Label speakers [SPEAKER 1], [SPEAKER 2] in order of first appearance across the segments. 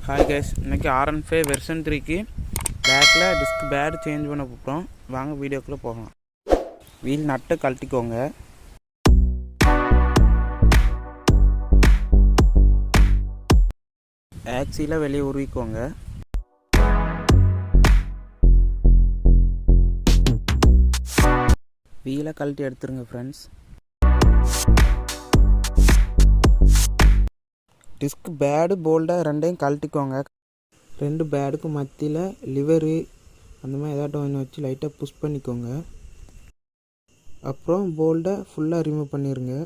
[SPEAKER 1] Hi guys, இன்றைக்கி R15 version 3க்கு பேக்கில் disk pad change பண்ண போகிறோம். வாங்க வீடியோக்குள்ளே போகலாம். வீல் நட்டு கழட்டிக்கோங்க. ஆக்சியில் வெளியே உருவிக்கோங்க. வீலை கழட்டி எடுத்துருங்க ஃப்ரெண்ட்ஸ். டிஸ்க் பேடு போல்டை ரெண்டையும் கழட்டிக்கோங்க. ரெண்டு பேடுக்கும் மத்தியில் லிவரு அந்த மாதிரி ஏதாட்டும் ஒன்று வச்சு லைட்டாக புஷ் பண்ணிக்கோங்க. அப்புறம் போல்டை ஃபுல்லாக ரிமூவ் பண்ணிடுங்க.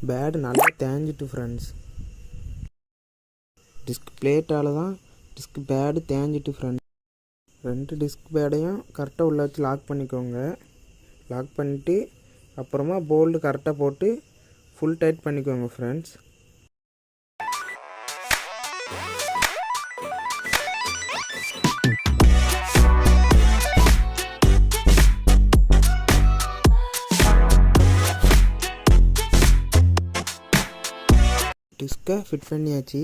[SPEAKER 1] பேடு நல்லா தேஞ்சிட்டு ஃப்ரெண்ட்ஸ். டிஸ்க் பிளேட்டால் தான் டிஸ்க் பேடு தேஞ்சிட்டு ஃப்ரெண்ட்ஸ். ரெண்டு டிஸ்க் பேடையும் கரெக்டாக உள்ள வச்சு லாக் பண்ணிக்கோங்க. லாக் பண்ணிவிட்டு அப்புறமா போல்டு கரெக்டாக போட்டு ஃபுல் டைட் பண்ணிக்கோங்க ஃப்ரெண்ட்ஸ். டிஸ்கை ஃபிட் பண்ணியாச்சு.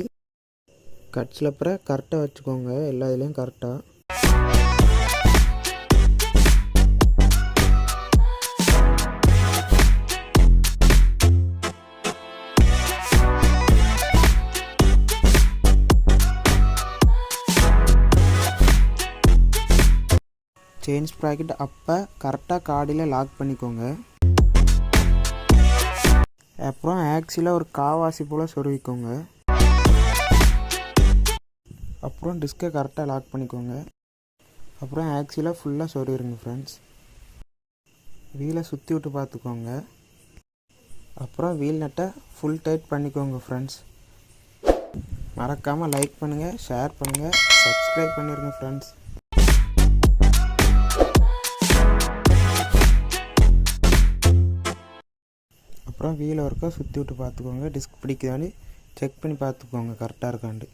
[SPEAKER 1] கட் ஸ்லப்பரை கரெக்டாக வச்சுக்கோங்க. எல்லா இதுலேயும் கரெக்டாக. செயின் ஸ்ப்ராக்கெட் அப்போ கரெக்டாக காடியில் லாக் பண்ணிக்கோங்க. அப்புறம் ஆக்சியில் ஒரு காவாசி போல் சொருவிக்கோங்க. அப்புறம் டிஸ்கை கரெக்டாக லாக் பண்ணிக்கோங்க. அப்புறம் ஆக்சியில் ஃபுல்லாக சொருவிடுங்க ஃப்ரெண்ட்ஸ். வீலை சுற்றி விட்டு பார்த்துக்கோங்க. அப்புறம் வீல் நட்டை ஃபுல் டைட் பண்ணிக்கோங்க ஃப்ரெண்ட்ஸ். மறக்காமல் லைக் பண்ணுங்கள், ஷேர் பண்ணுங்கள், சப்ஸ்கிரைப் பண்ணிடுங்க ஃப்ரெண்ட்ஸ். அப்புறம் வீல் ஒர்க்காக சுற்றி விட்டு பார்த்துக்கோங்க. டிஸ்க் பிடிக்குதான்னு செக் பண்ணி பார்த்துக்கோங்க கரெக்டாக இருக்காண்டு.